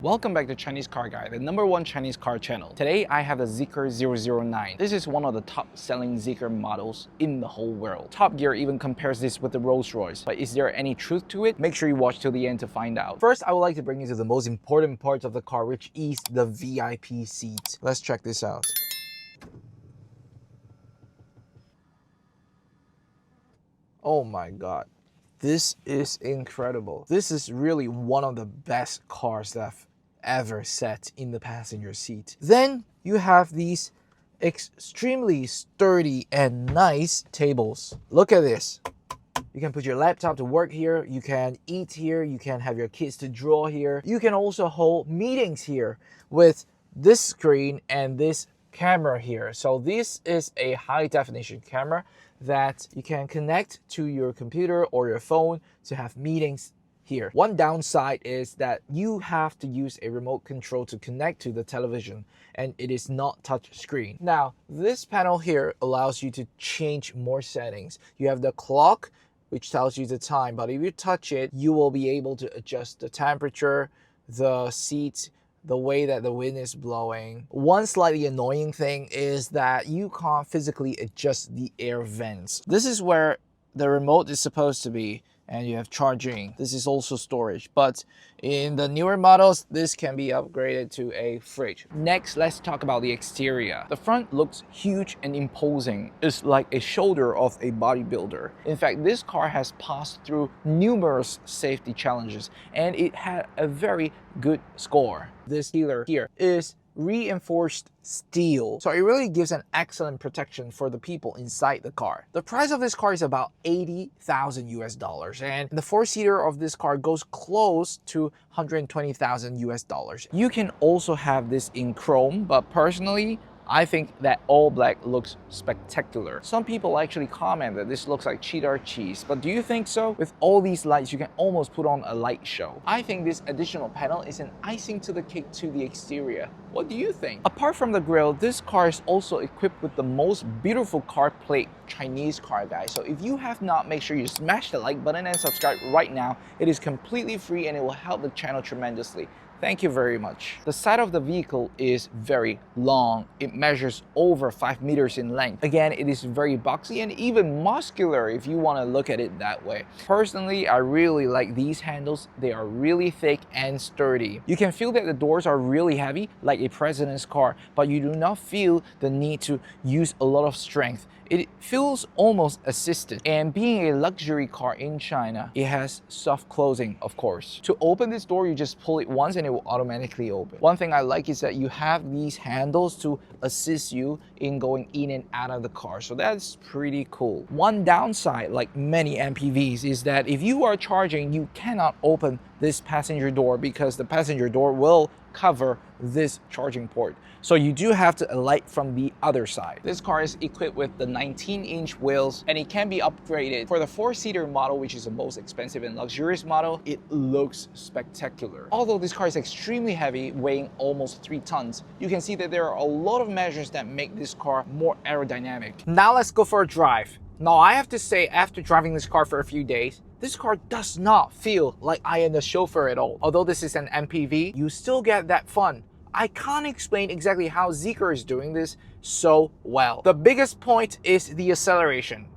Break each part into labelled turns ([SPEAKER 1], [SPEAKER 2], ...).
[SPEAKER 1] Welcome back to Chinesecarguy, the #1 Chinese car channel. Today I have the Zeekr 009. This is one of the top selling Zeekr models in the whole world. Top Gear even compares this with the Rolls-Royce. But is there any truth to it? Make sure you watch till the end to find out. First, I would like to bring you to the most important part of the car, which is the VIP seat. Let's check this out. Oh my god. This is incredible. This is really one of the best cars that I've ever sat in the passenger seat. Then you have these extremely sturdy and nice tables. Look at this. You can put your laptop to work here, you can eat here, you can have your kids to draw here. You can also hold meetings here with this screen and this camera here. So this is a high definition camera that you can connect to your computer or your phone to have meetings here. One downside is that you have to use a remote control to connect to the television, and it is not touch screen. Now, this panel here allows you to change more settings. You have the clock, which tells you the time, but if you touch it, you will be able to adjust the temperature, the seat, the way that the wind is blowing. One slightly annoying thing is that you can't physically adjust the air vents. This is where the remote is supposed to be, and you have charging. This is also storage, but in the newer models, this can be upgraded to a fridge. Next, let's talk about the exterior. The front looks huge and imposing. It's like a shoulder of a bodybuilder. In fact, this car has passed through numerous safety challenges, and it had a very good score. This pillar here is reinforced steel, so it really gives an excellent protection for the people inside the car. The price of this car is about $80,000 US, and the four-seater of this car goes close to $120,000 US. You can also have this in chrome, but personally I think that all black looks spectacular. Some people actually comment that this looks like cheddar cheese, but do you think so? With all these lights, you can almost put on a light show. I think this additional panel is an icing to the cake to the exterior. What do you think? Apart from the grille, this car is also equipped with the most beautiful car plate, Chinesecarguy. So if you have not, make sure you smash the like button and subscribe right now. It is completely free and it will help the channel tremendously. Thank you very much. The side of the vehicle is very long. It measures over 5 meters in length. Again, it is very boxy and even muscular if you want to look at it that way. Personally, I really like these handles. They are really thick and sturdy. You can feel that the doors are really heavy, like a president's car, but you do not feel the need to use a lot of strength. It feels almost assisted, and being a luxury car in China, it has soft closing, of course. To open this door, you just pull it once and it will automatically open. One thing I like is that you have these handles to assist you in going in and out of the car, so that's pretty cool. One downside, like many MPVs, is that if you are charging, you cannot open this passenger door because the passenger door will cover this charging port. So you do have to alight from the other side. This car is equipped with the 19-inch wheels, and it can be upgraded. For the four-seater model, which is the most expensive and luxurious model, it looks spectacular. Although this car is extremely heavy, weighing almost 3 tons, you can see that there are a lot of measures that make this car more aerodynamic. Now let's go for a drive. Now I have to say, after driving this car for a few days, this car does not feel like I am the chauffeur at all. Although this is an MPV, you still get that fun. I can't explain exactly how Zeekr is doing this so well. The biggest point is the acceleration.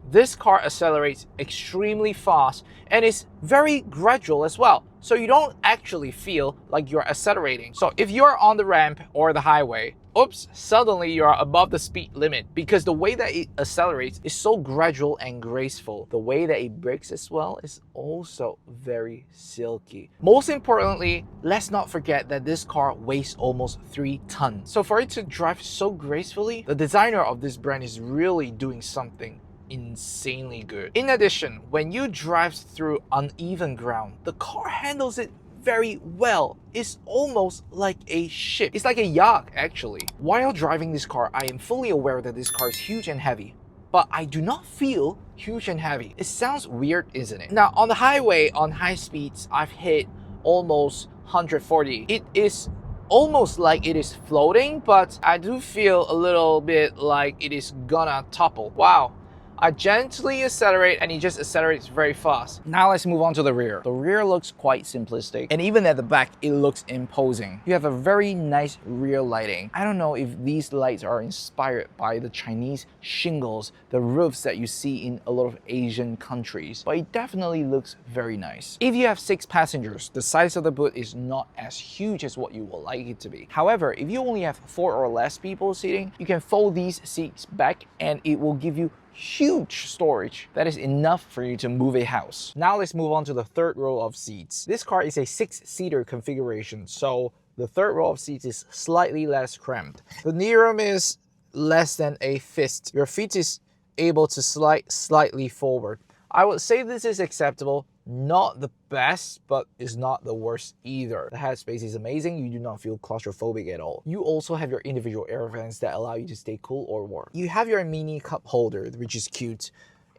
[SPEAKER 1] This car accelerates extremely fast and is very gradual as well. So you don't actually feel like you're accelerating. So if you're on the ramp or the highway, oops, suddenly you're above the speed limit because the way that it accelerates is so gradual and graceful. The way that it brakes as well is also very silky. Most importantly, let's not forget that this car weighs almost 3 tons. So for it to drive so gracefully, the designer of this brand is really doing something insanely good. In addition, when you drive through uneven ground, the car handles it very well. It's almost like a ship. It's like a yacht, actually. While driving this car, I am fully aware that this car is huge and heavy, but I do not feel huge and heavy. It sounds weird, isn't it? Now, on the highway, on high speeds, I've hit almost 140. It is almost like it is floating, but I do feel a little bit like it is gonna topple. Wow. I gently accelerate and it just accelerates very fast. Now let's move on to the rear. The rear looks quite simplistic, and even at the back, it looks imposing. You have a very nice rear lighting. I don't know if these lights are inspired by the Chinese shingles, the roofs that you see in a lot of Asian countries, but it definitely looks very nice. If you have 6 passengers, the size of the boot is not as huge as what you would like it to be. However, if you only have 4 or less people seating, you can fold these seats back and it will give you huge storage that is enough for you to move a house. Now let's move on to the third row of seats. This car is a 6-seater configuration, so the third row of seats is slightly less cramped. The knee room is less than a fist. Your feet is able to slide slightly forward. I would say this is acceptable. Not the best, but is not the worst either. The headspace is amazing. You do not feel claustrophobic at all. You also have your individual air vents that allow you to stay cool or warm. You have your mini cup holder, which is cute,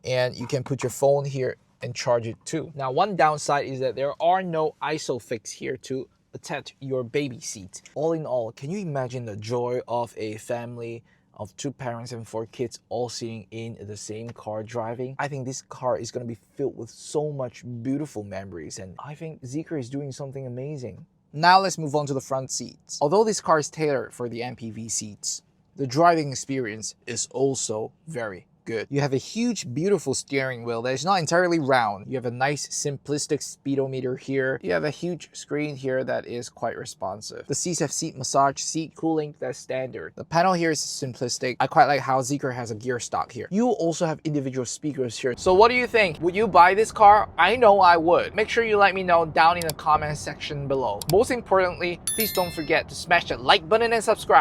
[SPEAKER 1] and you can put your phone here and charge it too. Now, one downside is that there are no ISOFIX here to attach your baby seat. All in all, can you imagine the joy of a family of 2 parents and 4 kids all sitting in the same car driving? I think this car is going to be filled with so much beautiful memories, and I think Zeekr is doing something amazing. Now let's move on to the front seats. Although this car is tailored for the MPV seats, the driving experience is also very good. You have a huge, beautiful steering wheel that is not entirely round. You have a nice, simplistic speedometer here. You have a huge screen here that is quite responsive. The seats have seat massage, seat cooling, that's standard. The panel here is simplistic. I quite like how Zeekr has a gear stock here. You also have individual speakers here. So what do you think? Would you buy this car? I know I would. Make sure you let me know down in the comment section below. Most importantly, please don't forget to smash that like button and subscribe.